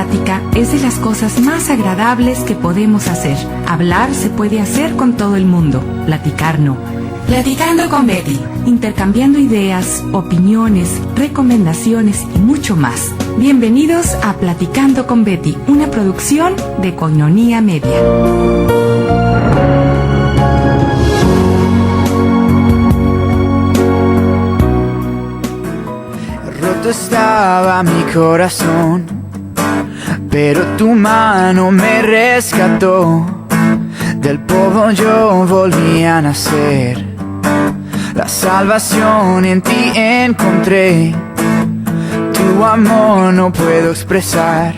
plática es de las cosas más agradables que podemos hacer. Hablar se puede hacer con todo el mundo, platicar no. Platicando con Betty, intercambiando ideas, opiniones, recomendaciones y mucho más. Bienvenidos a Platicando con Betty, una producción de Koinonia Media. Roto estaba mi corazón, pero tu mano me rescató. Del polvo yo volví a nacer. La salvación en ti encontré. Tu amor no puedo expresar.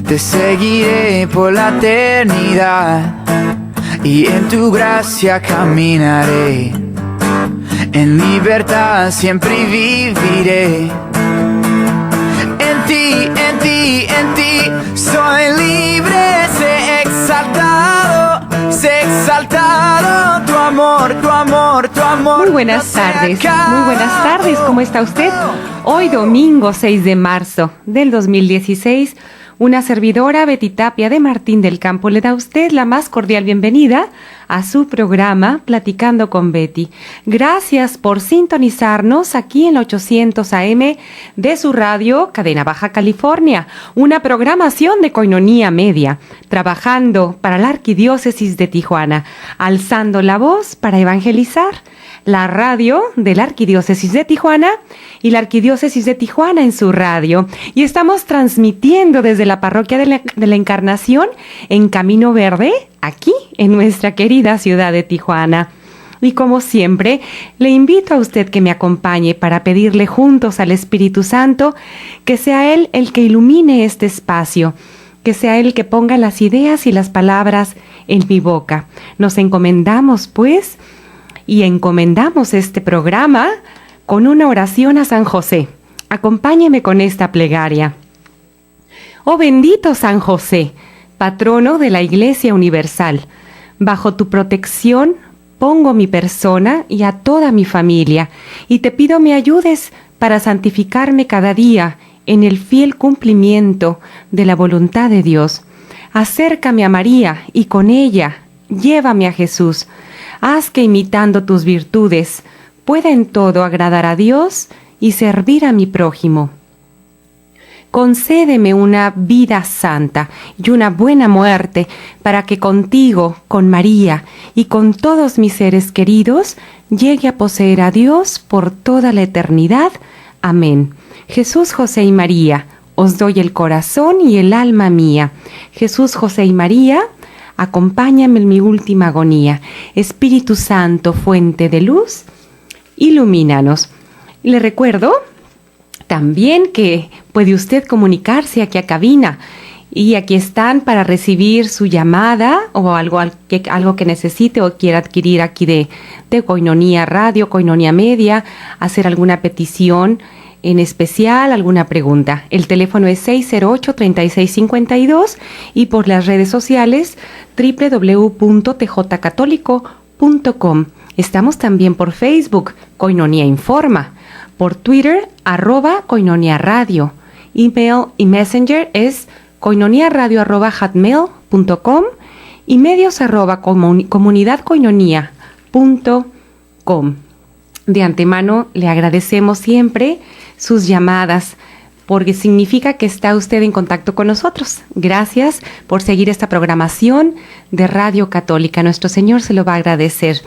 Te seguiré por la eternidad y en tu gracia caminaré. En libertad siempre viviré. En ti, en ti, en ti soy libre, sé exaltado, tu amor, tu amor, tu amor. Muy buenas tardes, ¿cómo está usted? Hoy domingo 6 de marzo del 2016, una servidora, Betty Tapia de Martín del Campo, le da a usted la más cordial bienvenida a su programa Platicando con Betty. Gracias por sintonizarnos aquí en la 800 AM de su radio Cadena Baja California, una programación de Koinonia Media, trabajando para la Arquidiócesis de Tijuana, alzando la voz para evangelizar. La radio de la Arquidiócesis de Tijuana y la Arquidiócesis de Tijuana en su radio. Y estamos transmitiendo desde la Parroquia de la Encarnación en Camino Verde, aquí en nuestra querida ciudad de Tijuana. Y como siempre, le invito a usted que me acompañe para pedirle juntos al Espíritu Santo que sea Él el que ilumine este espacio, que sea Él el que ponga las ideas y las palabras en mi boca. Nos encomendamos, pues, y encomendamos este programa con una oración a San José. Acompáñeme con esta plegaria. Oh bendito San José, patrono de la Iglesia Universal, bajo tu protección pongo mi persona y a toda mi familia, y te pido me ayudes para santificarme cada día en el fiel cumplimiento de la voluntad de Dios. Acércame a María y con ella llévame a Jesús. Haz que imitando tus virtudes pueda en todo agradar a Dios y servir a mi prójimo. Concédeme una vida santa y una buena muerte para que contigo, con María y con todos mis seres queridos llegue a poseer a Dios por toda la eternidad. Amén. Jesús, José y María, os doy el corazón y el alma mía. Jesús, José y María, acompáñame en mi última agonía. Espíritu Santo, fuente de luz, ilumínanos. Le recuerdo también que puede usted comunicarse aquí a cabina y aquí están para recibir su llamada o algo que necesite o quiera adquirir aquí de Koinonia Radio, Koinonia Media, hacer alguna petición en especial, alguna pregunta. El teléfono es 608-3652 y por las redes sociales www.tjcatólico.com. Estamos también por Facebook, Koinonia Informa, por Twitter, @Koinonia Radio. Email y Messenger es koinoniaradio@hotmail.com y medios @comunidadkoinonia.com. De antemano le agradecemos siempre sus llamadas, porque significa que está usted en contacto con nosotros. Gracias por seguir esta programación de Radio Católica. Nuestro Señor se lo va a agradecer,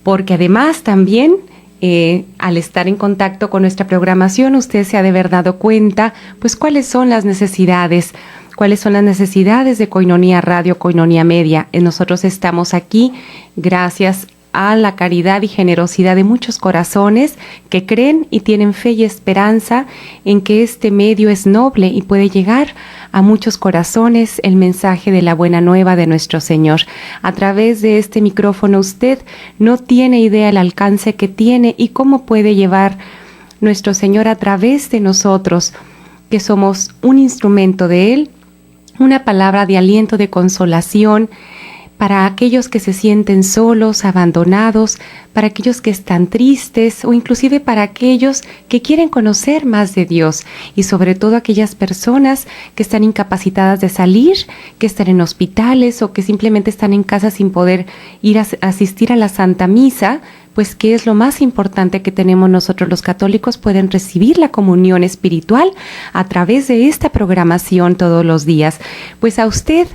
porque además también al estar en contacto con nuestra programación, usted se ha de haber dado cuenta, pues, cuáles son las necesidades de Koinonia Radio, Koinonia Media. Nosotros estamos aquí gracias a la caridad y generosidad de muchos corazones que creen y tienen fe y esperanza en que este medio es noble y puede llegar a muchos corazones el mensaje de la buena nueva de nuestro Señor. A través de este micrófono usted no tiene idea del alcance que tiene y cómo puede llevar nuestro Señor a través de nosotros, que somos un instrumento de Él, una palabra de aliento, de consolación, para aquellos que se sienten solos, abandonados, para aquellos que están tristes o inclusive para aquellos que quieren conocer más de Dios y sobre todo aquellas personas que están incapacitadas de salir, que están en hospitales o que simplemente están en casa sin poder ir a asistir a la Santa Misa, pues que es lo más importante que tenemos nosotros los católicos, pueden recibir la comunión espiritual a través de esta programación todos los días. Pues a usted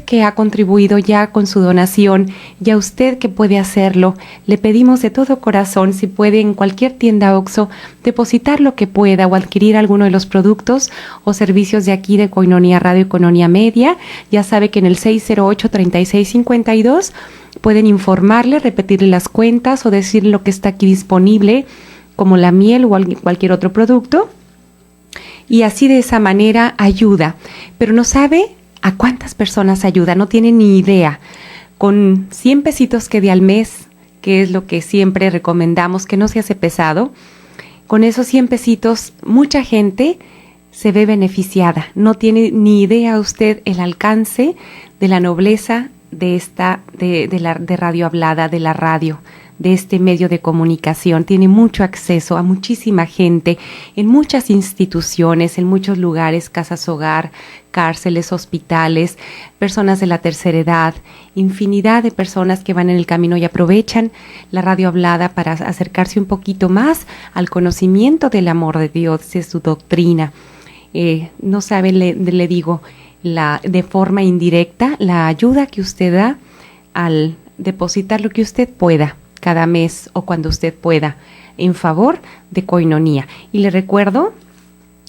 que ha contribuido ya con su donación y a usted que puede hacerlo, le pedimos de todo corazón, si puede en cualquier tienda OXXO, depositar lo que pueda o adquirir alguno de los productos o servicios de aquí de Koinonia Radio y Koinonia Media. Ya sabe que en el 608-3652 pueden informarle, repetirle las cuentas o decirle lo que está aquí disponible, como la miel o cualquier otro producto. Y así de esa manera ayuda. Pero no sabe a cuántas personas ayuda, no tiene ni idea. Con 100 pesitos que dé al mes, que es lo que siempre recomendamos, que no se hace pesado, con esos 100 pesitos mucha gente se ve beneficiada. No tiene ni idea usted el alcance de la nobleza de Radio Hablada, de la radio, de este medio de comunicación. Tiene mucho acceso a muchísima gente en muchas instituciones, en muchos lugares, casas hogar, cárceles, hospitales, personas de la tercera edad, infinidad de personas que van en el camino y aprovechan la Radio Hablada para acercarse un poquito más al conocimiento del amor de Dios, de su doctrina. No saben, le digo, de forma indirecta, la ayuda que usted da al depositar lo que usted pueda cada mes o cuando usted pueda en favor de Koinonia. Y le recuerdo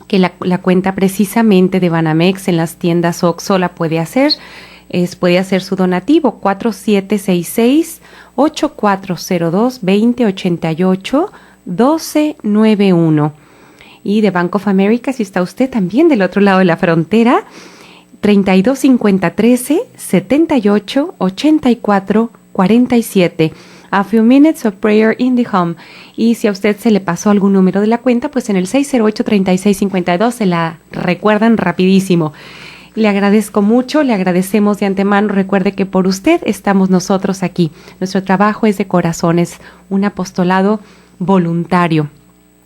que la cuenta precisamente de Banamex en las tiendas OXXO la puede hacer su donativo 4766-8402-2088-1291. Y de Bank of America, si está usted también del otro lado de la frontera, 325013-788447. A few minutes of prayer in the home. Y si a usted se le pasó algún número de la cuenta, pues en el 608-3652 se la recuerdan rapidísimo. Le agradezco mucho, le agradecemos de antemano. Recuerde que por usted estamos nosotros aquí. Nuestro trabajo es de corazón, es un apostolado voluntario.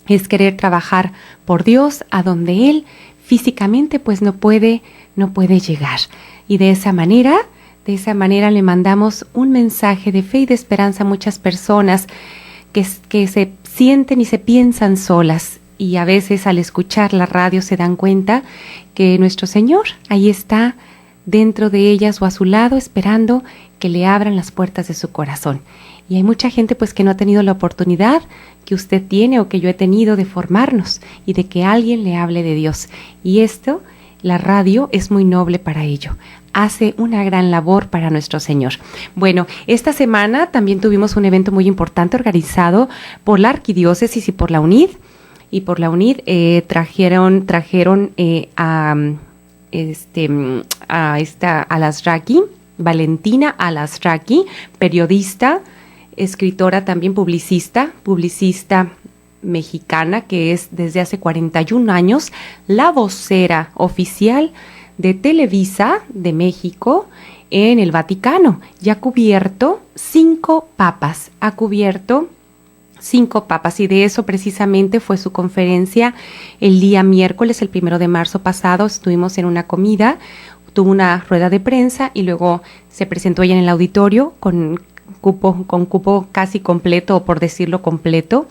Es querer trabajar por Dios a donde Él físicamente pues no puede llegar. Y de esa manera le mandamos un mensaje de fe y de esperanza a muchas personas que se sienten y se piensan solas. Y a veces al escuchar la radio se dan cuenta que nuestro Señor ahí está dentro de ellas o a su lado esperando que le abran las puertas de su corazón. Y hay mucha gente pues que no ha tenido la oportunidad que usted tiene o que yo he tenido de formarnos y de que alguien le hable de Dios. Y esto, la radio es muy noble para ello. Hace una gran labor para nuestro Señor. Bueno, esta semana también tuvimos un evento muy importante organizado por la Arquidiócesis y por la UNID. Y por la UNID trajeron a Alasraqui, Valentina Alasraqui, periodista, escritora, también publicista mexicana, que es desde hace 41 años la vocera oficial de Televisa de México en el Vaticano. Ya ha cubierto 5 papas, y de eso precisamente fue su conferencia el día miércoles, el 1 de marzo pasado. Estuvimos en una comida, tuvo una rueda de prensa y luego se presentó ella en el auditorio con cupo casi completo, o por decirlo completo.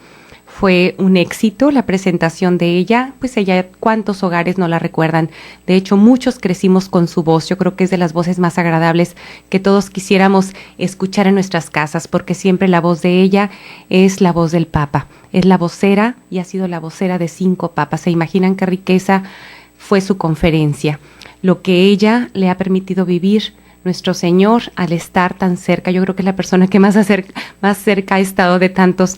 Fue un éxito la presentación de ella, pues ella, ¿cuántos hogares no la recuerdan? De hecho, muchos crecimos con su voz. Yo creo que es de las voces más agradables que todos quisiéramos escuchar en nuestras casas, porque siempre la voz de ella es la voz del Papa. Es la vocera y ha sido la vocera de 5 papas. ¿Se imaginan qué riqueza fue su conferencia? Lo que ella le ha permitido vivir nuestro Señor al estar tan cerca. Yo creo que es la persona que más cerca ha estado de tantos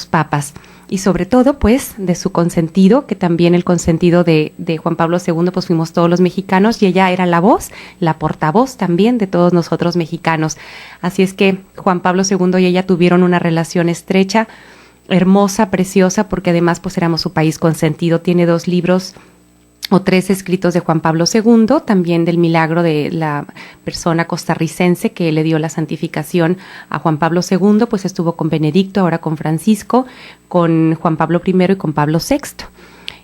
papas. Y sobre todo, pues, de su consentido, que también el consentido de Juan Pablo II, pues fuimos todos los mexicanos, y ella era la voz, la portavoz también de todos nosotros mexicanos. Así es que Juan Pablo II y ella tuvieron una relación estrecha, hermosa, preciosa, porque además pues éramos su país consentido. Tiene 2 libros o 3 escritos de Juan Pablo II, también del milagro de la persona costarricense que le dio la santificación a Juan Pablo II, pues estuvo con Benedicto, ahora con Francisco, con Juan Pablo I y con Pablo VI.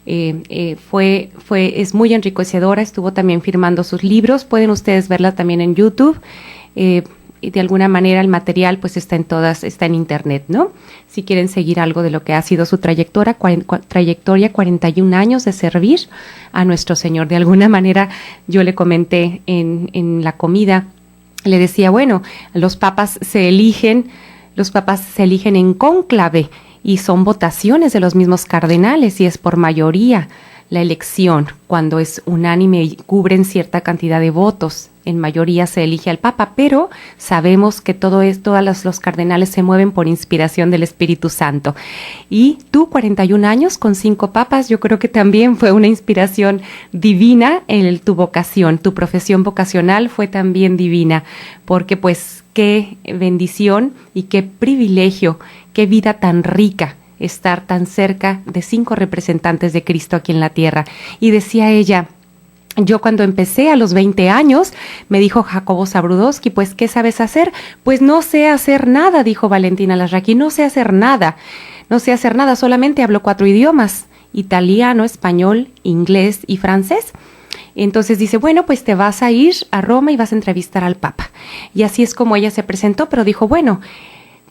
Es muy enriquecedora, estuvo también firmando sus libros, pueden ustedes verla también en YouTube. Y de alguna manera el material pues está en internet, ¿no? Si quieren seguir algo de lo que ha sido su trayectoria, 41 años de servir a nuestro Señor. De alguna manera yo le comenté en la comida, le decía, bueno, los papas se eligen en cónclave y son votaciones de los mismos cardenales y es por mayoría la elección, cuando es unánime y cubren cierta cantidad de votos, en mayoría se elige al Papa, pero sabemos que todos los cardenales se mueven por inspiración del Espíritu Santo. Y tú, 41 años con 5 papas, yo creo que también fue una inspiración divina en tu vocación, tu profesión vocacional fue también divina, porque pues qué bendición y qué privilegio, qué vida tan rica estar tan cerca de 5 representantes de Cristo aquí en la tierra. Y decía ella, yo cuando empecé a los 20 años, me dijo Jacobo Zabludowski, pues, ¿qué sabes hacer? Pues no sé hacer nada, dijo Valentina Larraqui, no sé hacer nada, solamente hablo 4 idiomas, italiano, español, inglés y francés. Entonces dice, bueno, pues te vas a ir a Roma y vas a entrevistar al Papa. Y así es como ella se presentó, pero dijo, bueno,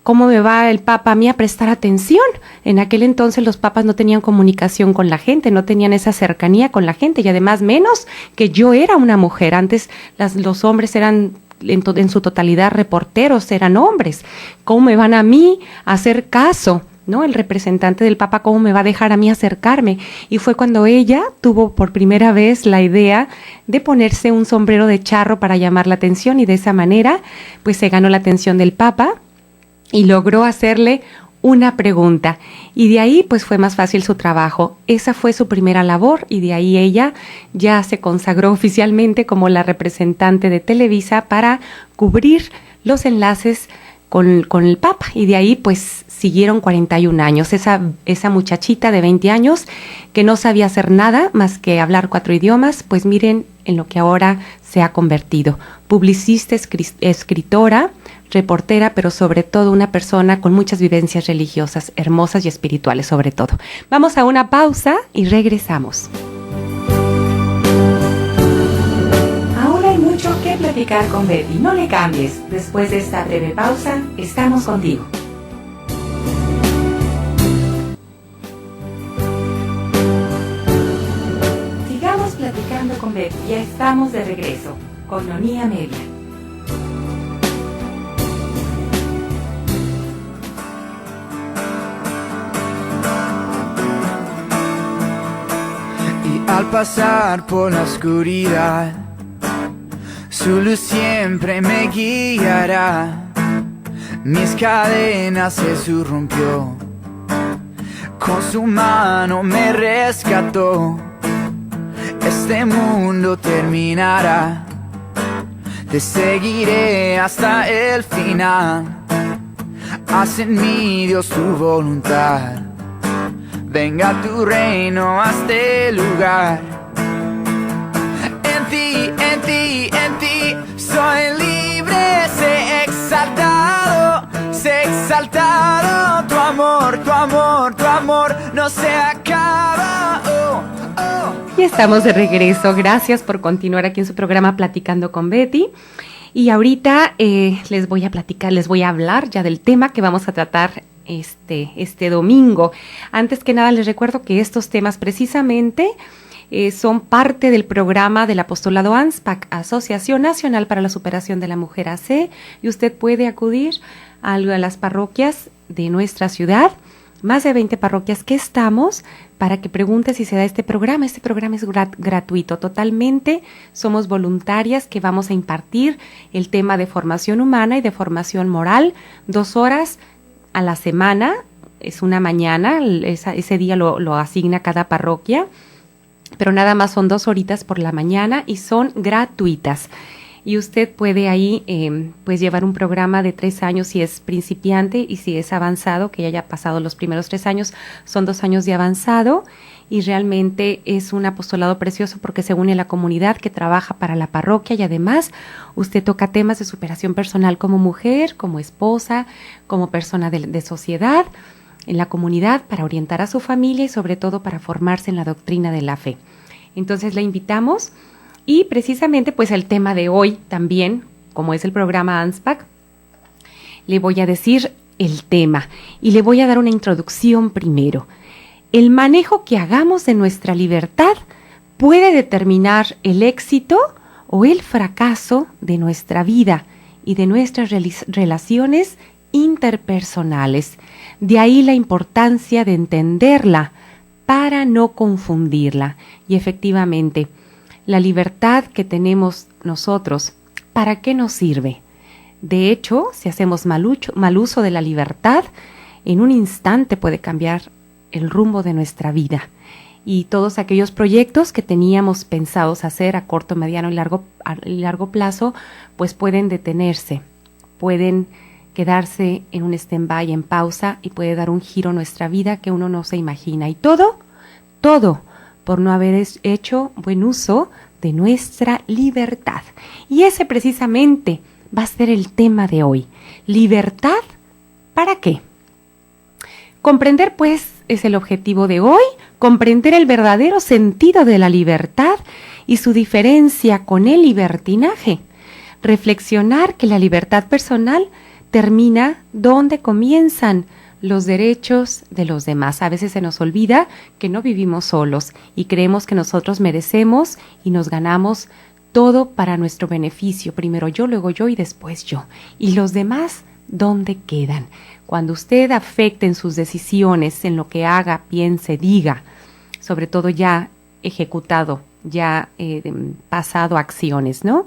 ¿cómo me va el Papa a mí a prestar atención? En aquel entonces los papas no tenían comunicación con la gente, no tenían esa cercanía con la gente y además menos que yo era una mujer. Antes los hombres eran en su totalidad reporteros, eran hombres. ¿Cómo me van a mí a hacer caso? ¿No? El representante del Papa, ¿cómo me va a dejar a mí acercarme? Y fue cuando ella tuvo por primera vez la idea de ponerse un sombrero de charro para llamar la atención y de esa manera pues se ganó la atención del Papa y logró hacerle una pregunta. Y de ahí pues fue más fácil su trabajo. Esa fue su primera labor y de ahí ella ya se consagró oficialmente como la representante de Televisa para cubrir los enlaces con el Papa. Y de ahí pues siguieron 41 años. Esa muchachita de 20 años que no sabía hacer nada más que hablar 4 idiomas, pues miren en lo que ahora se ha convertido. Publicista, escritora, reportera, pero sobre todo una persona con muchas vivencias religiosas, hermosas y espirituales sobre todo. Vamos a una pausa y regresamos. Aún hay mucho que platicar con Betty. No le cambies. Después de esta breve pausa, estamos contigo. Sigamos platicando con Betty. Ya estamos de regreso con Nonía Media. Al pasar por la oscuridad, su luz siempre me guiará. Mis cadenas Jesús rompió, con su mano me rescató. Este mundo terminará, te seguiré hasta el final. Haz en mí, Dios, tu voluntad. Venga tu reino a este lugar. En ti, en ti, en ti soy libre, sé exaltado, tu amor, tu amor, tu amor no se acaba. Oh, oh. Y estamos de regreso. Gracias por continuar aquí en su programa Platicando con Betty. Y ahorita les voy a hablar ya del tema que vamos a tratar este domingo. Antes que nada les recuerdo que estos temas precisamente son parte del programa del Apostolado ANSPAC, Asociación Nacional para la Superación de la Mujer AC, y usted puede acudir a las parroquias de nuestra ciudad, más de 20 parroquias que estamos, para que pregunte si se da este programa. Este programa es gratuito, totalmente. Somos voluntarias que vamos a impartir el tema de formación humana y de formación moral, 2 horas a la semana, es una mañana, ese día lo asigna cada parroquia, pero nada más son 2 horitas por la mañana y son gratuitas. y usted puede ahí pues llevar un programa de 3 años si es principiante, y si es avanzado, que ya haya pasado los primeros 3 años, son 2 años de avanzado, y realmente es un apostolado precioso porque se une a la comunidad que trabaja para la parroquia, y además usted toca temas de superación personal como mujer, como esposa, como persona de sociedad en la comunidad, para orientar a su familia y sobre todo para formarse en la doctrina de la fe. Entonces la invitamos. Y precisamente pues el tema de hoy también, como es el programa ANSPAC, le voy a decir el tema y le voy a dar una introducción primero. El manejo que hagamos de nuestra libertad puede determinar el éxito o el fracaso de nuestra vida y de nuestras relaciones interpersonales. De ahí la importancia de entenderla para no confundirla. Y efectivamente, la libertad que tenemos nosotros, ¿para qué nos sirve? De hecho, si hacemos mal uso de la libertad, en un instante puede cambiar el rumbo de nuestra vida. Y todos aquellos proyectos que teníamos pensados hacer a corto, mediano y largo plazo, pues pueden detenerse, pueden quedarse en un stand-by, en pausa, y puede dar un giro a nuestra vida que uno no se imagina. Y todo por no haber hecho buen uso de nuestra libertad. Y ese precisamente va a ser el tema de hoy. ¿Libertad para qué? Comprender, pues, es el objetivo de hoy, comprender el verdadero sentido de la libertad y su diferencia con el libertinaje. Reflexionar que la libertad personal termina donde comienzan los derechos de los demás. A veces se nos olvida que no vivimos solos y creemos que nosotros merecemos y nos ganamos todo para nuestro beneficio. Primero yo, luego yo y después yo. ¿Y los demás dónde quedan? Cuando usted afecte en sus decisiones, en lo que haga, piense, diga, sobre todo ya ejecutado, ya pasado acciones, ¿no?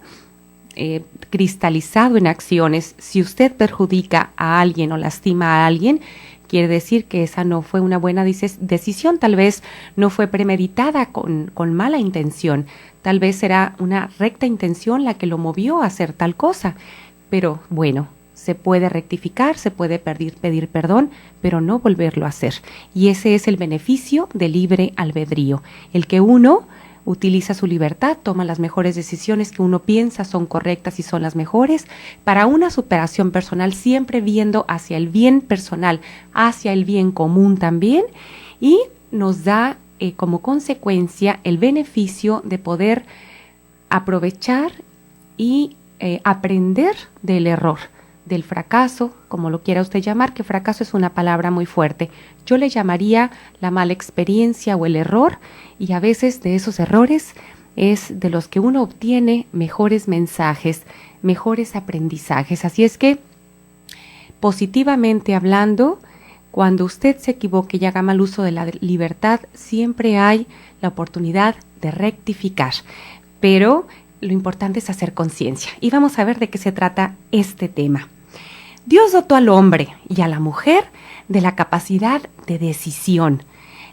Cristalizado en acciones, si usted perjudica a alguien o lastima a alguien, quiere decir que esa no fue una buena decisión, tal vez no fue premeditada con mala intención, tal vez era una recta intención la que lo movió a hacer tal cosa, pero bueno, se puede rectificar, se puede pedir perdón, pero no volverlo a hacer. Y ese es el beneficio del libre albedrío, el que uno utiliza su libertad, toma las mejores decisiones que uno piensa son correctas y son las mejores para una superación personal, siempre viendo hacia el bien personal, hacia el bien común también, y nos da como consecuencia el beneficio de poder aprovechar y aprender del error, del fracaso, como lo quiera usted llamar, que fracaso es una palabra muy fuerte. Yo le llamaría la mala experiencia o el error, y a veces de esos errores es de los que uno obtiene mejores mensajes, mejores aprendizajes. Así es que, positivamente hablando, cuando usted se equivoque y haga mal uso de la libertad, siempre hay la oportunidad de rectificar. Pero lo importante es hacer conciencia. Y vamos a ver de qué se trata este tema. Dios dotó al hombre y a la mujer de la capacidad de decisión.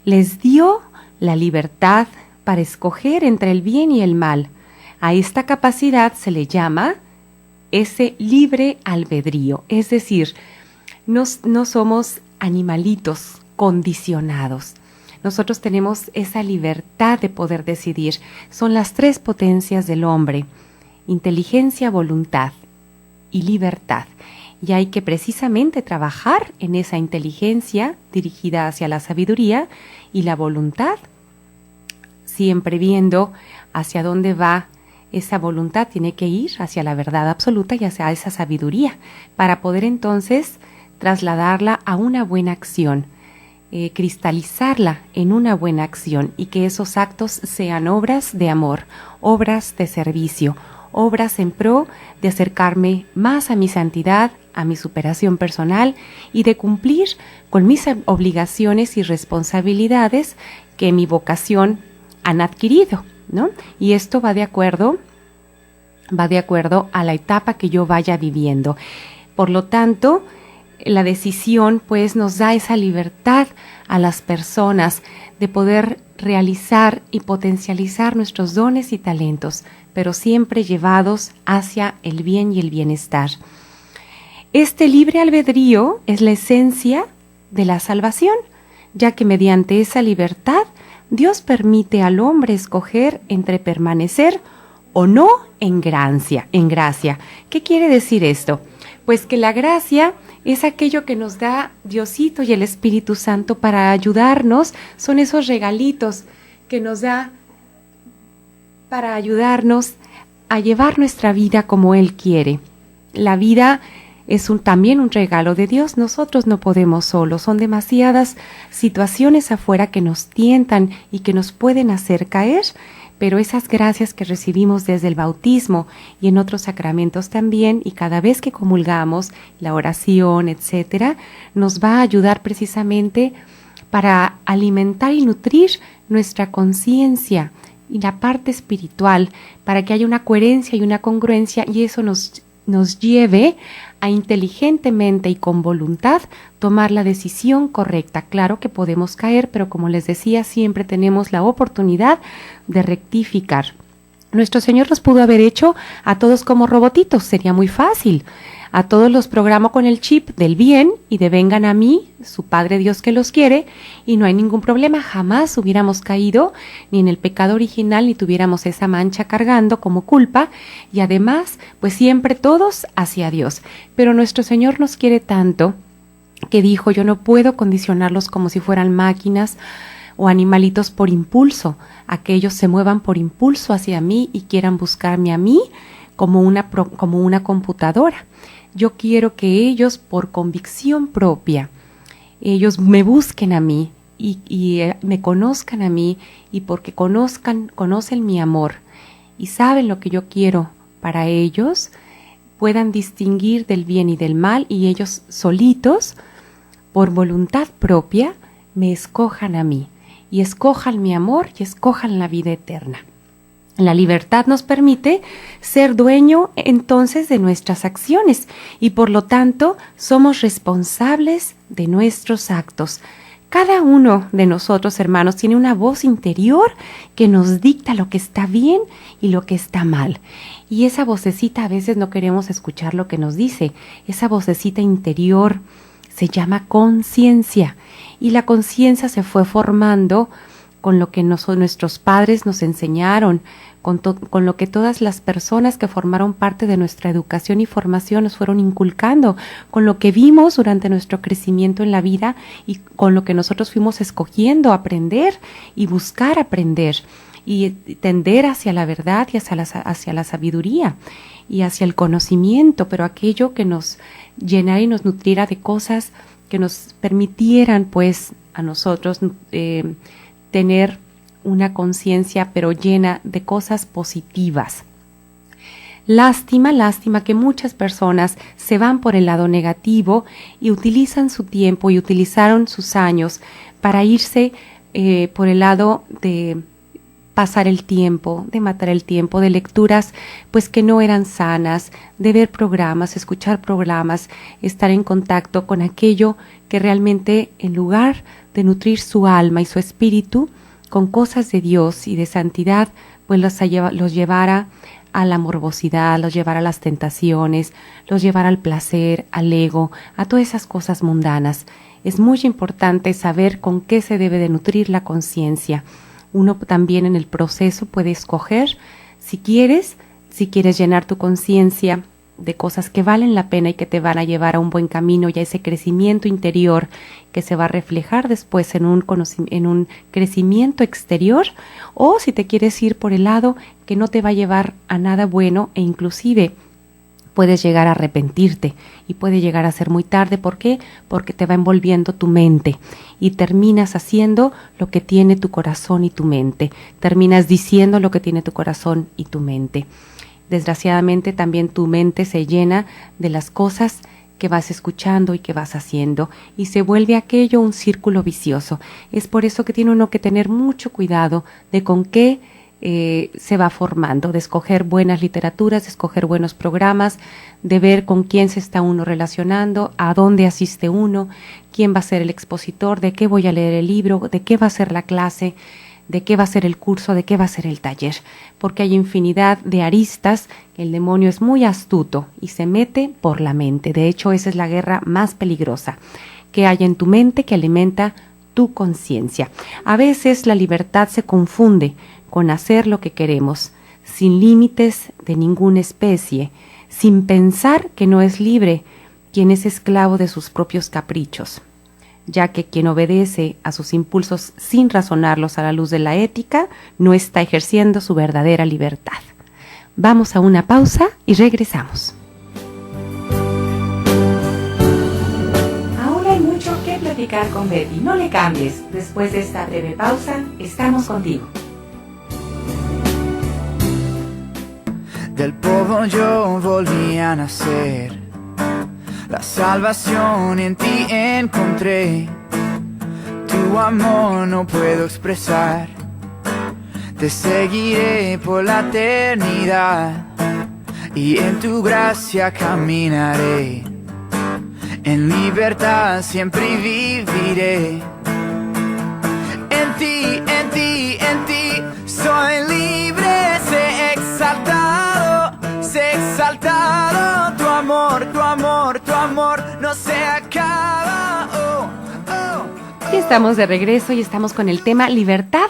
Les dio la libertad para escoger entre el bien y el mal. A esta capacidad se le llama ese libre albedrío. Es decir, no somos animalitos condicionados. Nosotros tenemos esa libertad de poder decidir. Son las 3 potencias del hombre: inteligencia, voluntad y libertad. Y hay que precisamente trabajar en esa inteligencia dirigida hacia la sabiduría y la voluntad, siempre viendo hacia dónde va esa voluntad. Tiene que ir hacia la verdad absoluta y hacia esa sabiduría para poder entonces trasladarla a una buena acción. Cristalizarla en una buena acción y que esos actos sean obras de amor, obras de servicio, obras en pro de acercarme más a mi santidad, a mi superación personal y de cumplir con mis obligaciones y responsabilidades que mi vocación han adquirido, ¿no? Y esto va de acuerdo a la etapa que yo vaya viviendo. Por lo tanto, la decisión pues nos da esa libertad a las personas de poder realizar y potencializar nuestros dones y talentos, pero siempre llevados hacia el bien y el bienestar. Este libre albedrío es la esencia de la salvación, ya que mediante esa libertad Dios permite al hombre escoger entre permanecer o no en gracia. ¿Qué quiere decir esto? Pues que la gracia es aquello que nos da Diosito y el Espíritu Santo para ayudarnos, son esos regalitos que nos da para ayudarnos a llevar nuestra vida como Él quiere. La vida es también un regalo de Dios, nosotros no podemos solos, son demasiadas situaciones afuera que nos tientan y que nos pueden hacer caer, pero esas gracias que recibimos desde el bautismo y en otros sacramentos también, y cada vez que comulgamos, la oración, etcétera, nos va a ayudar precisamente para alimentar y nutrir nuestra conciencia y la parte espiritual, para que haya una coherencia y una congruencia, y eso nos lleve a inteligentemente y con voluntad tomar la decisión correcta. Claro que podemos caer, pero como les decía, siempre tenemos la oportunidad de rectificar. Nuestro Señor nos pudo haber hecho a todos como robotitos, sería muy fácil. A todos los programo con el chip del bien y de vengan a mí, su Padre Dios que los quiere, y no hay ningún problema, jamás hubiéramos caído ni en el pecado original ni tuviéramos esa mancha cargando como culpa, y además, pues siempre todos hacia Dios. Pero nuestro Señor nos quiere tanto que dijo, yo no puedo condicionarlos como si fueran máquinas o animalitos por impulso, aquellos se muevan por impulso hacia mí y quieran buscarme a mí como una computadora. Yo quiero que ellos, por convicción propia, ellos me busquen a mí y me conozcan a mí, y porque conocen mi amor y saben lo que yo quiero para ellos, puedan distinguir del bien y del mal, y ellos solitos, por voluntad propia, me escojan a mí, y escojan mi amor y escojan la vida eterna. La libertad nos permite ser dueño entonces de nuestras acciones y por lo tanto somos responsables de nuestros actos. Cada uno de nosotros, hermanos, tiene una voz interior que nos dicta lo que está bien y lo que está mal. Y esa vocecita a veces no queremos escuchar lo que nos dice. Esa vocecita interior se llama conciencia, y la conciencia se fue formando con lo que nuestros padres nos enseñaron, con lo que todas las personas que formaron parte de nuestra educación y formación nos fueron inculcando, con lo que vimos durante nuestro crecimiento en la vida y con lo que nosotros fuimos escogiendo aprender y buscar aprender y tender hacia la verdad y hacia la sabiduría y hacia el conocimiento, pero aquello que nos llenara y nos nutriera de cosas que nos permitieran pues a nosotros tener una conciencia pero llena de cosas positivas. Lástima que muchas personas se van por el lado negativo y utilizan su tiempo y utilizaron sus años para irse por el lado de pasar el tiempo, de matar el tiempo, de lecturas pues que no eran sanas, de ver programas, escuchar programas, estar en contacto con aquello que realmente, en lugar de nutrir su alma y su espíritu con cosas de Dios y de santidad, pues los llevara a la morbosidad, los llevara a las tentaciones, los llevara al placer, al ego, a todas esas cosas mundanas. Es muy importante saber con qué se debe de nutrir la conciencia. Uno también en el proceso puede escoger si quieres llenar tu conciencia de cosas que valen la pena y que te van a llevar a un buen camino y a ese crecimiento interior que se va a reflejar después en un crecimiento exterior, o si te quieres ir por el lado que no te va a llevar a nada bueno e inclusive puedes llegar a arrepentirte y puede llegar a ser muy tarde. ¿Por qué? Porque te va envolviendo tu mente y terminas haciendo lo que tiene tu corazón y tu mente. Terminas diciendo lo que tiene tu corazón y tu mente. Desgraciadamente también tu mente se llena de las cosas que vas escuchando y que vas haciendo y se vuelve aquello un círculo vicioso. Es por eso que tiene uno que tener mucho cuidado de con qué se va formando, de escoger buenas literaturas, de escoger buenos programas, de ver con quién se está uno relacionando, a dónde asiste uno, quién va a ser el expositor, de qué voy a leer el libro, de qué va a ser la clase, de qué va a ser el curso, de qué va a ser el taller, porque hay infinidad de aristas. El demonio es muy astuto y se mete por la mente. De hecho, esa es la guerra más peligrosa que hay en tu mente, que alimenta tu conciencia. A veces la libertad se confunde con hacer lo que queremos, sin límites de ninguna especie, sin pensar que no es libre quien es esclavo de sus propios caprichos, ya que quien obedece a sus impulsos sin razonarlos a la luz de la ética no está ejerciendo su verdadera libertad. Vamos a una pausa y regresamos. Aún hay mucho que platicar con Betty. No le cambies. Después de esta breve pausa, estamos contigo. Del polvo yo volví a nacer. La salvación en ti encontré. Tu amor no puedo expresar. Te seguiré por la eternidad. Y en tu gracia caminaré. En libertad siempre viviré. En ti, en ti, en ti soy libre, sé exaltado. Tu amor, tu amor, tu amor no se acaba. Oh, oh, oh. Y estamos de regreso y estamos con el tema libertad.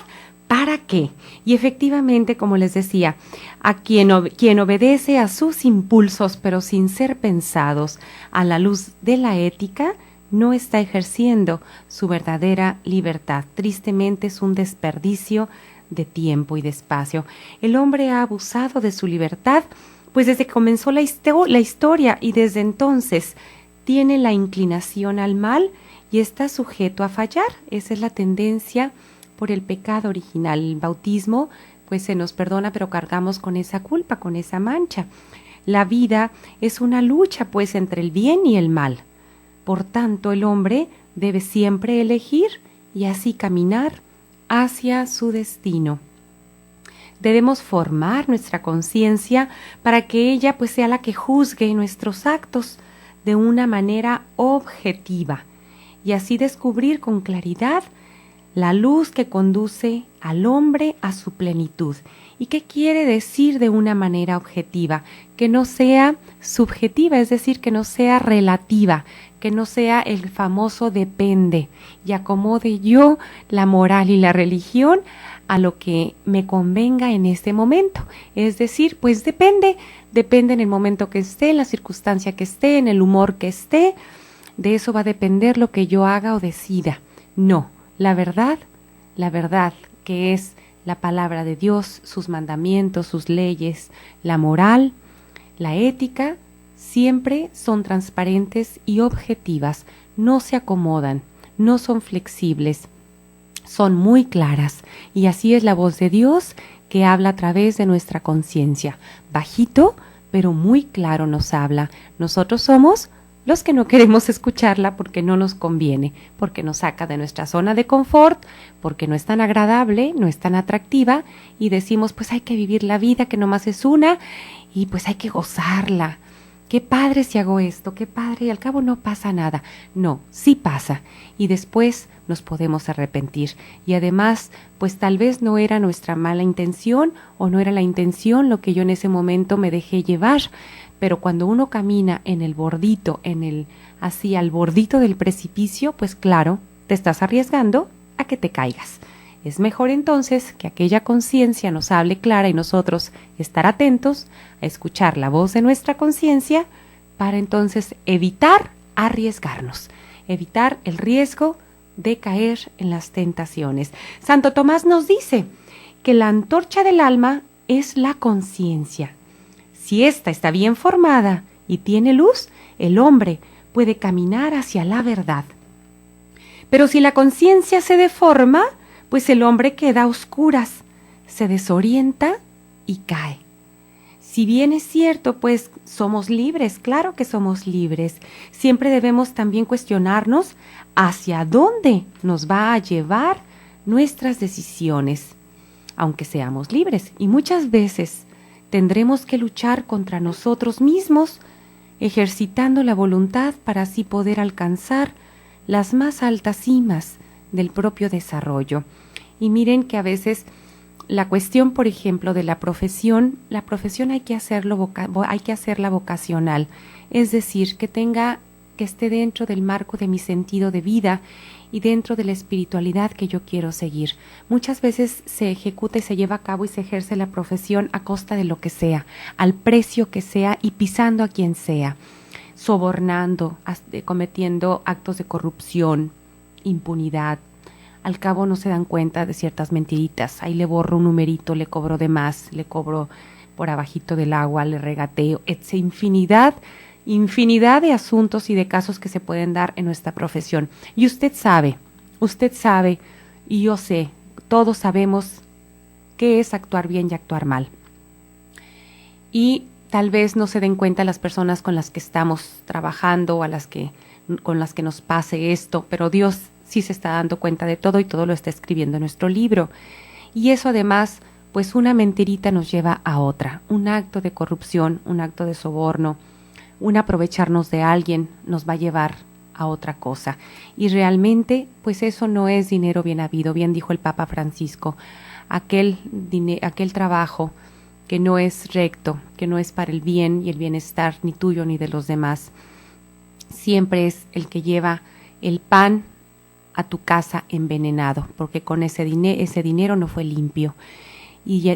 ¿Para qué? Y efectivamente, como les decía, a quien obedece a sus impulsos, pero sin ser pensados a la luz de la ética, no está ejerciendo su verdadera libertad. Tristemente es un desperdicio de tiempo y de espacio. El hombre ha abusado de su libertad, pues desde que comenzó la historia, y desde entonces tiene la inclinación al mal y está sujeto a fallar. Esa es la tendencia por el pecado original. El bautismo, pues se nos perdona, pero cargamos con esa culpa, con esa mancha. La vida es una lucha, pues, entre el bien y el mal. Por tanto, el hombre debe siempre elegir y así caminar hacia su destino. Debemos formar nuestra conciencia para que ella, pues, sea la que juzgue nuestros actos de una manera objetiva y así descubrir con claridad la luz que conduce al hombre a su plenitud. ¿Y qué quiere decir de una manera objetiva? Que no sea subjetiva, es decir, que no sea relativa, que no sea el famoso depende y acomode yo la moral y la religión a lo que me convenga en este momento. Es decir, pues depende en el momento que esté, en la circunstancia que esté, en el humor que esté. De eso va a depender lo que yo haga o decida. No. La verdad que es la palabra de Dios, sus mandamientos, sus leyes, la moral, la ética, siempre son transparentes y objetivas, no se acomodan, no son flexibles, son muy claras, y así es la voz de Dios que habla a través de nuestra conciencia. Bajito, pero muy claro nos habla. Nosotros somos los que no queremos escucharla porque no nos conviene, porque nos saca de nuestra zona de confort, porque no es tan agradable, no es tan atractiva, y decimos, pues hay que vivir la vida que nomás es una, y pues hay que gozarla. Qué padre si hago esto, qué padre, y al cabo no pasa nada. No, sí pasa, y después nos podemos arrepentir. Y además, pues tal vez no era nuestra mala intención, o no era la intención lo que yo en ese momento me dejé llevar. Pero cuando uno camina en el bordito, así al bordito del precipicio, pues claro, te estás arriesgando a que te caigas. Es mejor entonces que aquella conciencia nos hable clara y nosotros estar atentos a escuchar la voz de nuestra conciencia para entonces evitar arriesgarnos, evitar el riesgo de caer en las tentaciones. Santo Tomás nos dice que la antorcha del alma es la conciencia. Si ésta está bien formada y tiene luz, el hombre puede caminar hacia la verdad. Pero si la conciencia se deforma, pues el hombre queda a oscuras, se desorienta y cae. Si bien es cierto, pues somos libres, claro que somos libres, siempre debemos también cuestionarnos hacia dónde nos va a llevar nuestras decisiones, aunque seamos libres. Y muchas veces tendremos que luchar contra nosotros mismos, ejercitando la voluntad para así poder alcanzar las más altas cimas del propio desarrollo. Y miren que a veces la cuestión, por ejemplo, de la profesión hay que hacerla vocacional, es decir, que esté dentro del marco de mi sentido de vida y dentro de la espiritualidad que yo quiero seguir. Muchas veces se ejecuta y se lleva a cabo y se ejerce la profesión a costa de lo que sea, al precio que sea y pisando a quien sea, sobornando, cometiendo actos de corrupción, impunidad. Al cabo no se dan cuenta de ciertas mentiritas. Ahí le borro un numerito, le cobro de más, le cobro por abajito del agua, le regateo, infinidad de asuntos y de casos que se pueden dar en nuestra profesión. Y usted sabe, y yo sé, todos sabemos qué es actuar bien y actuar mal. Y tal vez no se den cuenta las personas con las que estamos trabajando o con las que nos pase esto, pero Dios sí se está dando cuenta de todo y todo lo está escribiendo en nuestro libro. Y eso además, pues una mentirita nos lleva a otra, un acto de corrupción, un acto de soborno, un aprovecharnos de alguien nos va a llevar a otra cosa. Y realmente, pues eso no es dinero bien habido, bien dijo el Papa Francisco, aquel trabajo que no es recto, que no es para el bien y el bienestar ni tuyo ni de los demás, siempre es el que lleva el pan a tu casa envenenado, porque con ese dinero no fue limpio. Y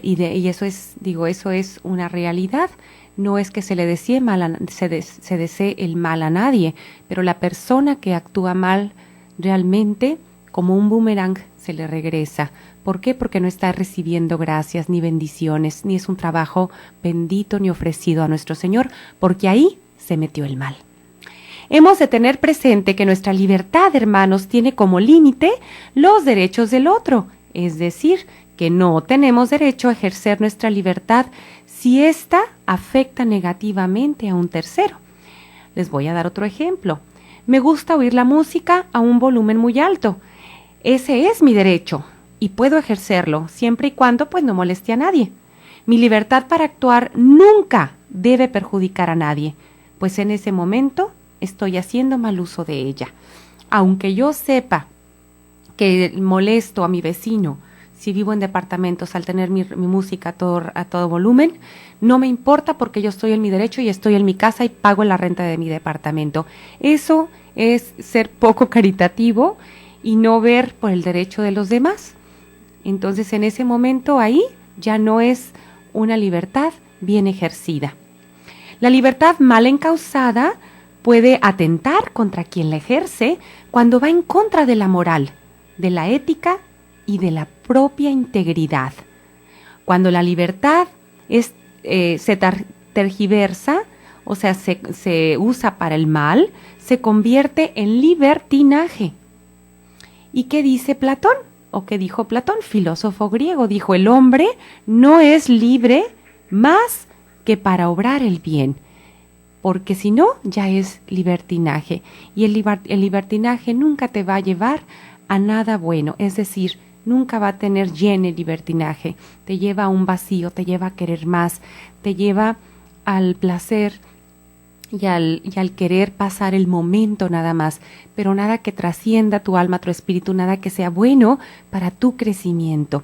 eso es una realidad. No es que se le desee se desee el mal a nadie, pero la persona que actúa mal realmente, como un boomerang, se le regresa. ¿Por qué? Porque no está recibiendo gracias ni bendiciones, ni es un trabajo bendito ni ofrecido a nuestro Señor, porque ahí se metió el mal. Hemos de tener presente que nuestra libertad, hermanos, tiene como límite los derechos del otro, es decir, que no tenemos derecho a ejercer nuestra libertad si ésta afecta negativamente a un tercero. Les voy a dar otro ejemplo. Me gusta oír la música a un volumen muy alto. Ese es mi derecho y puedo ejercerlo siempre y cuando pues no moleste a nadie. Mi libertad para actuar nunca debe perjudicar a nadie, pues en ese momento estoy haciendo mal uso de ella. Aunque yo sepa que molesto a mi vecino si vivo en departamentos al tener mi música a todo volumen, no me importa porque yo estoy en mi derecho y estoy en mi casa y pago la renta de mi departamento. Eso es ser poco caritativo y no ver por el derecho de los demás. Entonces en ese momento ahí ya no es una libertad bien ejercida. La libertad mal encausada puede atentar contra quien la ejerce cuando va en contra de la moral, de la ética y de la propia integridad. Cuando la libertad se tergiversa, o sea, se usa para el mal, se convierte en libertinaje. ¿Y qué dice Platón? ¿O qué dijo Platón, filósofo griego? Dijo, el hombre no es libre más que para obrar el bien, porque si no, ya es libertinaje. Y el libertinaje nunca te va a llevar a nada bueno, es decir, nunca va a tener lleno el libertinaje. Te lleva a un vacío, te lleva a querer más, te lleva al placer y al querer pasar el momento nada más, pero nada que trascienda tu alma, tu espíritu, nada que sea bueno para tu crecimiento.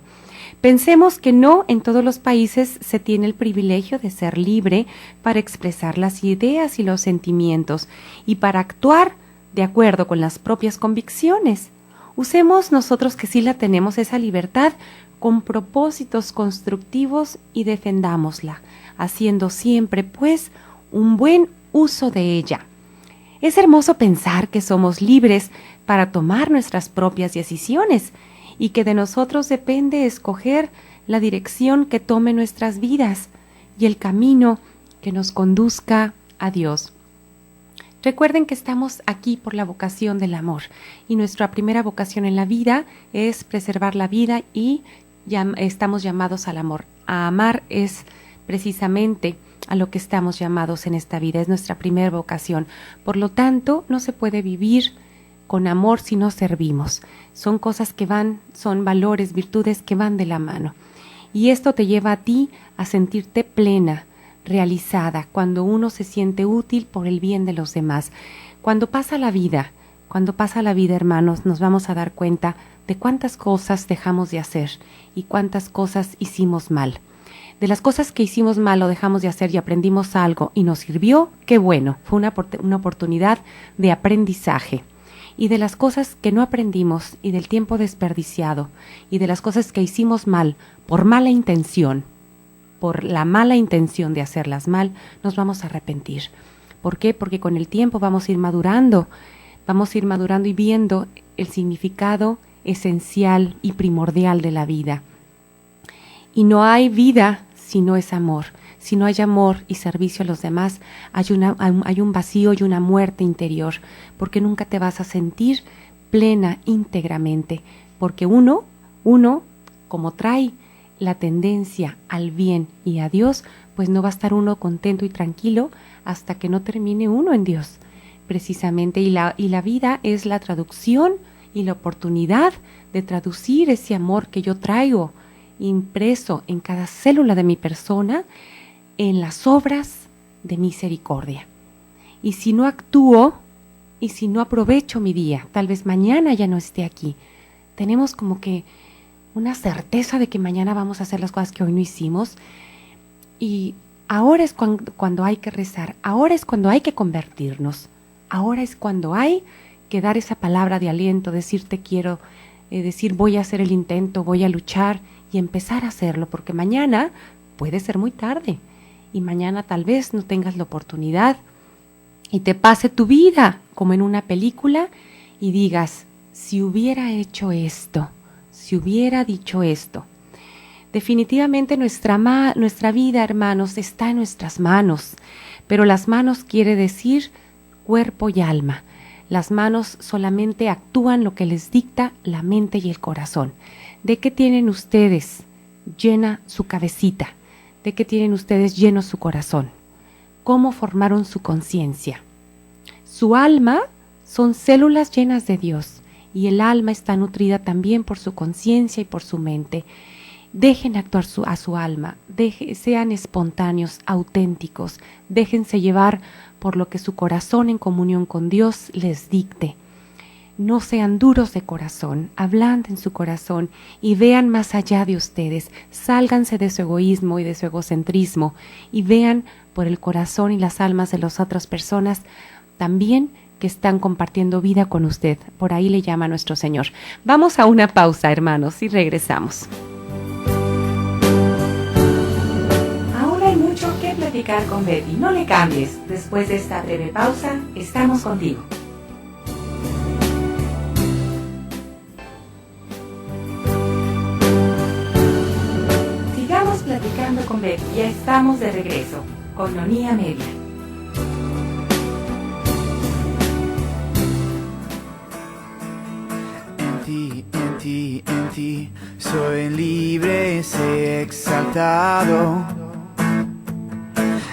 Pensemos que no en todos los países se tiene el privilegio de ser libre para expresar las ideas y los sentimientos y para actuar de acuerdo con las propias convicciones. Usemos nosotros que sí la tenemos esa libertad con propósitos constructivos y defendámosla, haciendo siempre pues un buen uso de ella. Es hermoso pensar que somos libres para tomar nuestras propias decisiones y que de nosotros depende escoger la dirección que tome nuestras vidas y el camino que nos conduzca a Dios. Recuerden que estamos aquí por la vocación del amor y nuestra primera vocación en la vida es preservar la vida y estamos llamados al amor. A amar es precisamente a lo que estamos llamados en esta vida, es nuestra primera vocación. Por lo tanto, no se puede vivir con amor si no servimos. Son cosas que son valores, virtudes que van de la mano. Y esto te lleva a ti a sentirte plena, realizada, cuando uno se siente útil por el bien de los demás. Cuando pasa la vida, hermanos, nos vamos a dar cuenta de cuántas cosas dejamos de hacer y cuántas cosas hicimos mal. De las cosas que hicimos mal o dejamos de hacer y aprendimos algo y nos sirvió, qué bueno, fue una oportunidad de aprendizaje. Y de las cosas que no aprendimos y del tiempo desperdiciado y de las cosas que hicimos mal por mala intención, por la mala intención de hacerlas mal, nos vamos a arrepentir. ¿Por qué? Porque con el tiempo vamos a ir madurando y viendo el significado esencial y primordial de la vida. Y no hay vida si no es amor. Si no hay amor y servicio a los demás, hay un vacío y una muerte interior, porque nunca te vas a sentir plena íntegramente, porque uno, como trae la tendencia al bien y a Dios, pues no va a estar uno contento y tranquilo hasta que no termine uno en Dios, precisamente. Y la vida es la traducción y la oportunidad de traducir ese amor que yo traigo impreso en cada célula de mi persona en las obras de misericordia. Y si no actúo y si no aprovecho mi día, tal vez mañana ya no esté aquí. Tenemos como que una certeza de que mañana vamos a hacer las cosas que hoy no hicimos. Y ahora es cuando hay que rezar, ahora es cuando hay que convertirnos, ahora es cuando hay que dar esa palabra de aliento, decir te quiero, decir voy a hacer el intento, voy a luchar y empezar a hacerlo, porque mañana puede ser muy tarde. Y mañana tal vez no tengas la oportunidad y te pase tu vida como en una película y digas, si hubiera hecho esto, si hubiera dicho esto. Definitivamente nuestra vida, hermanos, está en nuestras manos, pero las manos quiere decir cuerpo y alma. Las manos solamente actúan lo que les dicta la mente y el corazón. ¿De qué tienen ustedes llena su cabecita? ¿De qué tienen ustedes lleno su corazón? ¿Cómo formaron su conciencia? Su alma son células llenas de Dios y el alma está nutrida también por su conciencia y por su mente. Dejen actuar a su alma, sean espontáneos, auténticos, déjense llevar por lo que su corazón en comunión con Dios les dicte. No sean duros de corazón, ablanden su corazón y vean más allá de ustedes. Sálganse de su egoísmo y de su egocentrismo y vean por el corazón y las almas de las otras personas también que están compartiendo vida con usted. Por ahí le llama nuestro Señor. Vamos a una pausa, hermanos, y regresamos. Ahora hay mucho que platicar con Betty. No le cambies. Después de esta breve pausa, estamos contigo. Platicando con Betty, ya estamos de regreso con Nonía Media. En ti, soy libre, sé exaltado.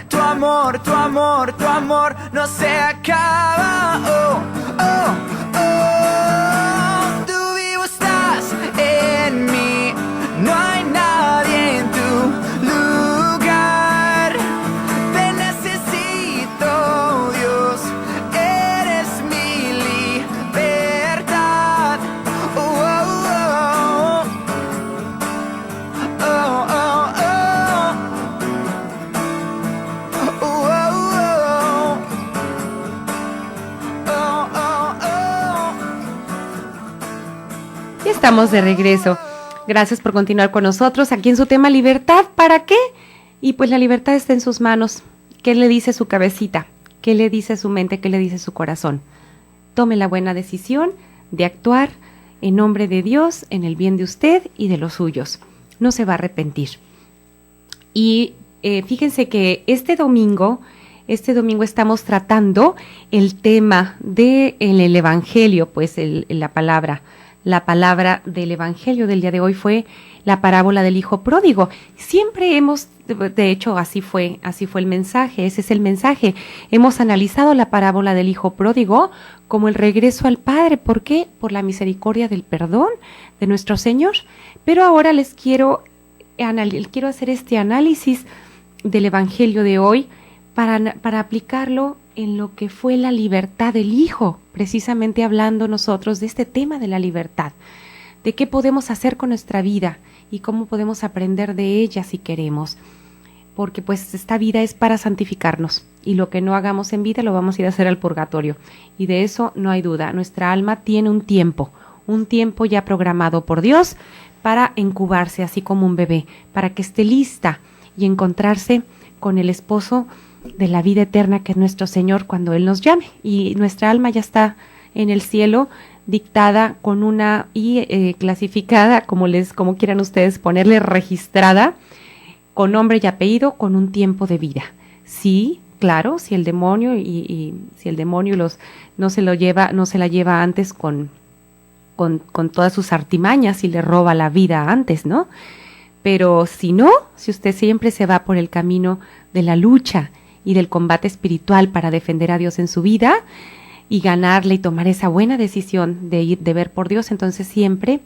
Tu amor no se acaba. Oh, oh, oh. Tú vivo estás en mí, no hay nadie en tu lugar. Te necesito, Dios, eres mi libertad. Oh, oh, oh. Oh, oh, oh. Oh, oh, oh. Oh, oh, oh. Ya estamos de regreso. Gracias por continuar con nosotros aquí en su tema libertad. ¿Para qué? Y pues la libertad está en sus manos. ¿Qué le dice su cabecita? ¿Qué le dice su mente? ¿Qué le dice su corazón? Tome la buena decisión de actuar en nombre de Dios, en el bien de usted y de los suyos. No se va a arrepentir. Y fíjense que este domingo estamos tratando el tema del Evangelio, pues la palabra del Evangelio del día de hoy fue la parábola del Hijo Pródigo. Siempre de hecho así fue el mensaje, ese es el mensaje. Hemos analizado la parábola del Hijo Pródigo como el regreso al Padre. ¿Por qué? Por la misericordia del perdón de nuestro Señor. Pero ahora les quiero hacer este análisis del Evangelio de hoy para aplicarlo en lo que fue la libertad del Hijo, precisamente hablando nosotros de este tema de la libertad de qué podemos hacer con nuestra vida y cómo podemos aprender de ella si queremos. Porque pues esta vida es para santificarnos y lo que no hagamos en vida lo vamos a ir a hacer al purgatorio. Y de eso no hay duda. Nuestra alma tiene un tiempo ya programado por Dios para incubarse así como un bebé, para que esté lista y encontrarse con el esposo de la vida eterna que es nuestro Señor cuando Él nos llame. Y nuestra alma ya está en el cielo dictada con una y clasificada, como quieran ustedes ponerle, registrada, con nombre y apellido, con un tiempo de vida. Sí, claro, si el demonio y si el demonio no se la lleva antes con todas sus artimañas y le roba la vida antes, ¿no? Pero si no, si usted siempre se va por el camino de la lucha y del combate espiritual para defender a Dios en su vida y ganarle y tomar esa buena decisión de ver por Dios, entonces siempre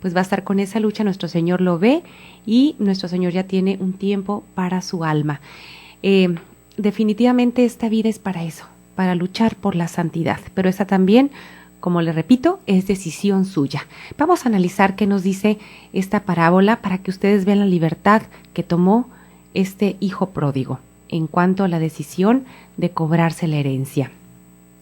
pues va a estar con esa lucha. Nuestro Señor lo ve y nuestro Señor ya tiene un tiempo para su alma. Definitivamente esta vida es para eso, para luchar por la santidad, pero esa también, como le repito, es decisión suya. Vamos a analizar qué nos dice esta parábola para que ustedes vean la libertad que tomó este hijo pródigo en cuanto a la decisión de cobrarse la herencia.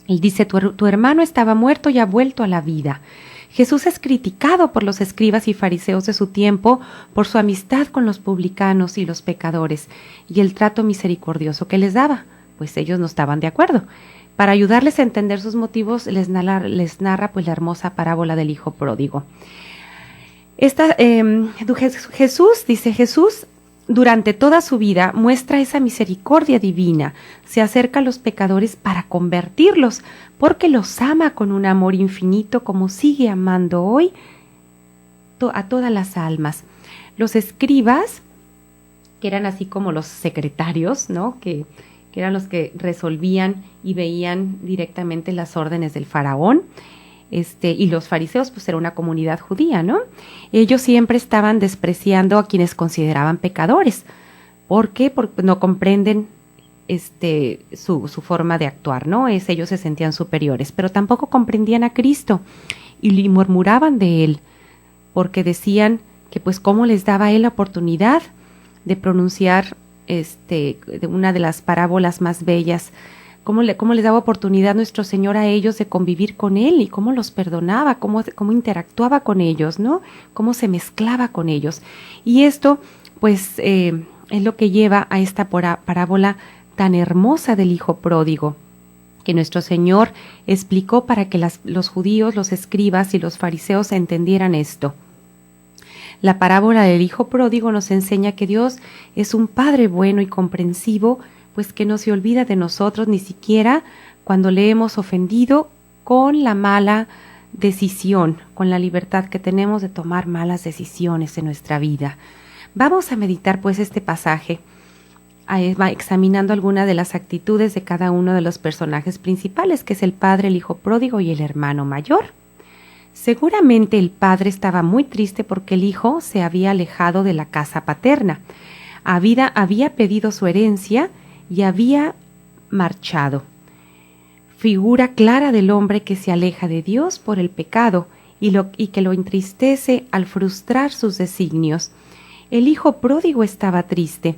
Él dice, tu hermano estaba muerto y ha vuelto a la vida. Jesús es criticado por los escribas y fariseos de su tiempo por su amistad con los publicanos y los pecadores y el trato misericordioso que les daba, pues ellos no estaban de acuerdo. Para ayudarles a entender sus motivos, les narra pues la hermosa parábola del hijo pródigo. Jesús, durante toda su vida, muestra esa misericordia divina, se acerca a los pecadores para convertirlos, porque los ama con un amor infinito, como sigue amando hoy a todas las almas. Los escribas, que eran así como los secretarios, ¿no?, que eran los que resolvían y veían directamente las órdenes del faraón, y los fariseos, pues era una comunidad judía, ¿no? Ellos siempre estaban despreciando a quienes consideraban pecadores. ¿Por qué? Porque no comprenden su forma de actuar, ¿no? Ellos se sentían superiores, pero tampoco comprendían a Cristo y murmuraban de Él, porque decían que pues cómo les daba Él la oportunidad de pronunciar una de las parábolas más bellas, cómo les daba oportunidad nuestro Señor a ellos de convivir con Él y cómo los perdonaba, cómo interactuaba con ellos, ¿no? Cómo se mezclaba con ellos. Y esto, pues, es lo que lleva a esta parábola tan hermosa del hijo pródigo, que nuestro Señor explicó para que los judíos, los escribas y los fariseos entendieran esto. La parábola del hijo pródigo nos enseña que Dios es un Padre bueno y comprensivo, pues que no se olvida de nosotros ni siquiera cuando le hemos ofendido con la mala decisión, con la libertad que tenemos de tomar malas decisiones en nuestra vida. Vamos a meditar pues este pasaje, examinando algunas de las actitudes de cada uno de los personajes principales, que es el padre, el hijo pródigo y el hermano mayor. Seguramente el padre estaba muy triste porque el hijo se había alejado de la casa paterna. Había pedido su herencia y había marchado. Figura clara del hombre que se aleja de Dios por el pecado y que lo entristece al frustrar sus designios. El hijo pródigo estaba triste.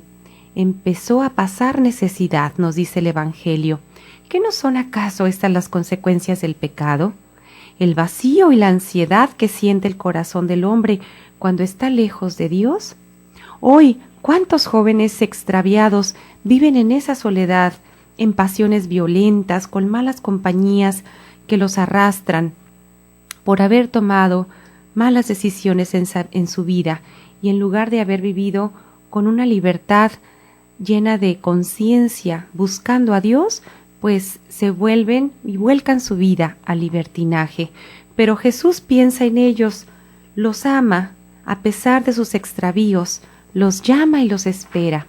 Empezó a pasar necesidad, nos dice el Evangelio. ¿Qué no son acaso estas las consecuencias del pecado? El vacío y la ansiedad que siente el corazón del hombre cuando está lejos de Dios. Hoy, ¿cuántos jóvenes extraviados viven en esa soledad, en pasiones violentas, con malas compañías que los arrastran por haber tomado malas decisiones en su vida y en lugar de haber vivido con una libertad llena de conciencia, buscando a Dios, pues se vuelven y vuelcan su vida al libertinaje? Pero Jesús piensa en ellos, los ama a pesar de sus extravíos, los llama y los espera.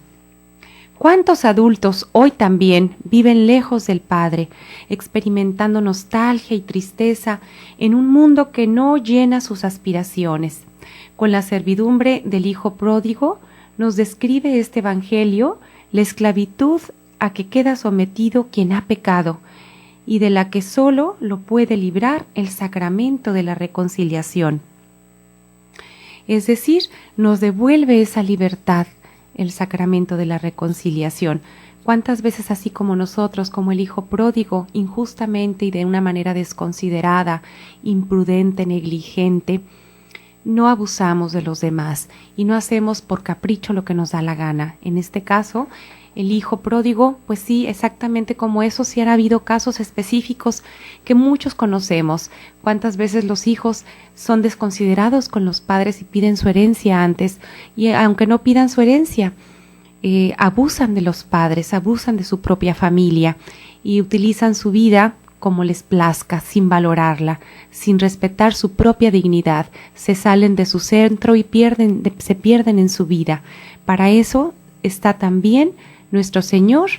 ¿Cuántos adultos hoy también viven lejos del Padre, experimentando nostalgia y tristeza en un mundo que no llena sus aspiraciones? Con la servidumbre del hijo pródigo nos describe este Evangelio la esclavitud a que queda sometido quien ha pecado y de la que solo lo puede librar el sacramento de la reconciliación. Es decir, nos devuelve esa libertad, el sacramento de la reconciliación. ¿Cuántas veces, así como nosotros, como el hijo pródigo, injustamente y de una manera desconsiderada, imprudente, negligente, no abusamos de los demás y no hacemos por capricho lo que nos da la gana? En este caso, el hijo pródigo, pues sí, exactamente como eso, sí han habido casos específicos que muchos conocemos. ¿Cuántas veces los hijos son desconsiderados con los padres y piden su herencia antes? Y aunque no pidan su herencia, abusan de los padres, abusan de su propia familia y utilizan su vida como les plazca, sin valorarla, sin respetar su propia dignidad. Se salen de su centro y se pierden en su vida. Para eso está también nuestro Señor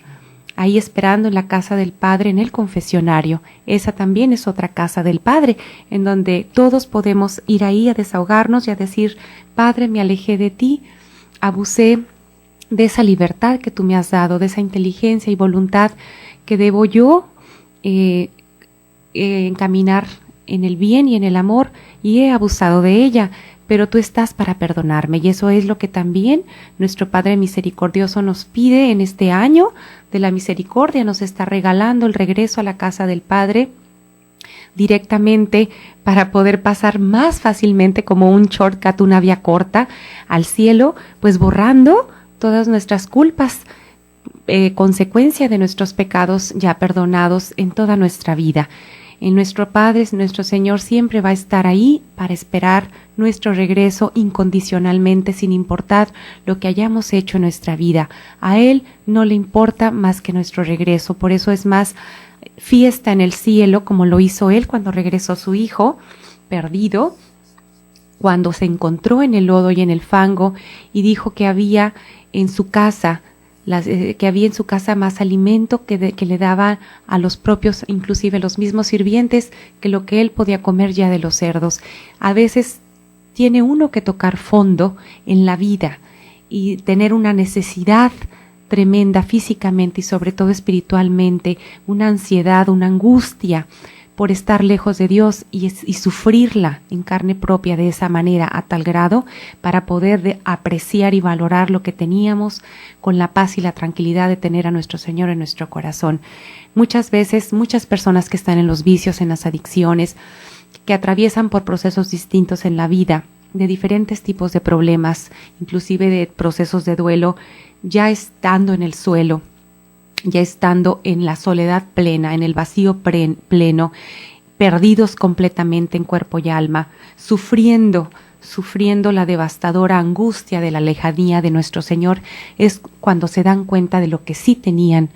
ahí esperando en la casa del Padre, en el confesionario. Esa también es otra casa del Padre, en donde todos podemos ir ahí a desahogarnos y a decir: Padre, me alejé de ti, abusé de esa libertad que tú me has dado, de esa inteligencia y voluntad que debo yo encaminar en el bien y en el amor, y he abusado de ella, pero tú estás para perdonarme. Y eso es lo que también nuestro Padre misericordioso nos pide en este año de la misericordia. Nos está regalando el regreso a la casa del Padre directamente para poder pasar más fácilmente, como un shortcut, una vía corta al cielo, pues borrando todas nuestras culpas, consecuencia de nuestros pecados ya perdonados en toda nuestra vida. En nuestro Padre, nuestro Señor siempre va a estar ahí para esperar nuestro regreso incondicionalmente, sin importar lo que hayamos hecho en nuestra vida. A Él no le importa más que nuestro regreso. Por eso es más fiesta en el cielo, como lo hizo Él cuando regresó su hijo perdido, cuando se encontró en el lodo y en el fango y dijo que había en su casa más alimento que le daba a los propios, inclusive los mismos sirvientes, que lo que él podía comer ya de los cerdos. A veces tiene uno que tocar fondo en la vida y tener una necesidad tremenda físicamente y sobre todo espiritualmente, una ansiedad, una angustia por estar lejos de Dios y sufrirla en carne propia de esa manera, a tal grado, para poder apreciar y valorar lo que teníamos, con la paz y la tranquilidad de tener a nuestro Señor en nuestro corazón. Muchas veces, muchas personas que están en los vicios, en las adicciones, que atraviesan por procesos distintos en la vida, de diferentes tipos de problemas, inclusive de procesos de duelo, ya estando en el suelo, ya estando en la soledad plena, en el vacío pleno, perdidos completamente en cuerpo y alma, sufriendo la devastadora angustia de la lejanía de nuestro Señor, es cuando se dan cuenta de lo que sí tenían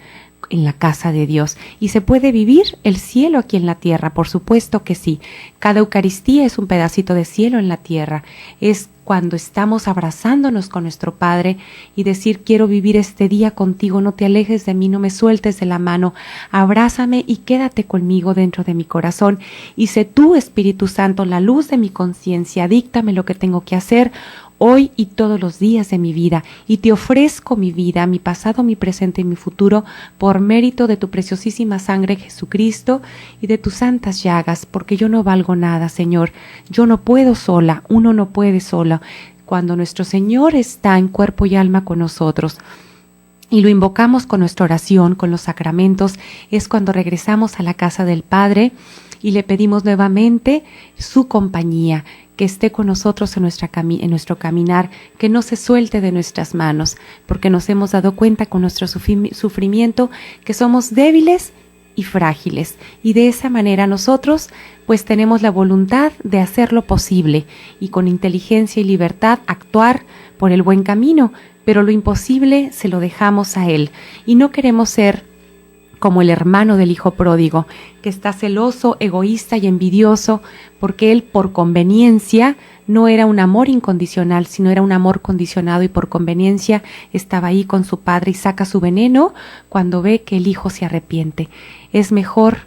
en la casa de Dios. ¿Y se puede vivir el cielo aquí en la tierra? Por supuesto que sí. Cada Eucaristía es un pedacito de cielo en la tierra. Es cuando estamos abrazándonos con nuestro Padre y decir: quiero vivir este día contigo, no te alejes de mí, no me sueltes de la mano, abrázame y quédate conmigo dentro de mi corazón, y sé tú, Espíritu Santo, la luz de mi conciencia, díctame lo que tengo que hacer hoy y todos los días de mi vida, y te ofrezco mi vida, mi pasado, mi presente y mi futuro, por mérito de tu preciosísima sangre, Jesucristo, y de tus santas llagas, porque yo no valgo nada, Señor. Yo no puedo sola, uno no puede sola. Cuando nuestro Señor está en cuerpo y alma con nosotros, y lo invocamos con nuestra oración, con los sacramentos, es cuando regresamos a la casa del Padre y le pedimos nuevamente su compañía, que esté con nosotros en nuestro caminar, que no se suelte de nuestras manos, porque nos hemos dado cuenta con nuestro sufrimiento que somos débiles y frágiles, y de esa manera nosotros pues tenemos la voluntad de hacer lo posible y con inteligencia y libertad actuar por el buen camino, pero lo imposible se lo dejamos a Él, y no queremos ser como el hermano del hijo pródigo, que está celoso, egoísta y envidioso, porque él por conveniencia no era un amor incondicional, sino era un amor condicionado, y por conveniencia estaba ahí con su padre y saca su veneno cuando ve que el hijo se arrepiente. Es mejor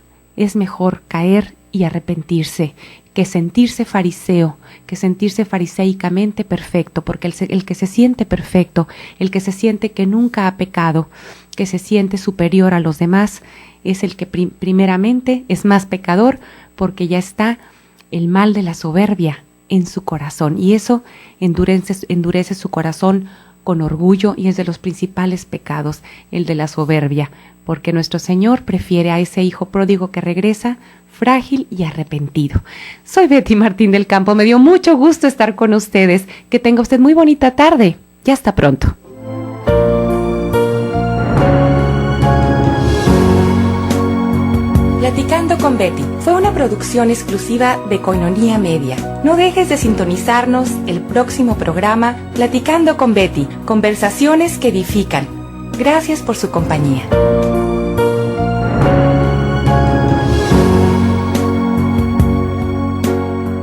caer y arrepentirse que sentirse fariseo, que sentirse fariseicamente perfecto, porque el que se siente perfecto, el que se siente que nunca ha pecado, que se siente superior a los demás, es el que primeramente es más pecador, porque ya está el mal de la soberbia en su corazón, y eso endurece su corazón con orgullo, y es de los principales pecados, el de la soberbia, porque nuestro Señor prefiere a ese hijo pródigo que regresa frágil y arrepentido. Soy Betty Martín del Campo, me dio mucho gusto estar con ustedes. Que tenga usted muy bonita tarde y hasta pronto. Platicando con Betty fue una producción exclusiva de Koinonia Media. No dejes de sintonizarnos el próximo programa Platicando con Betty, conversaciones que edifican. Gracias por su compañía.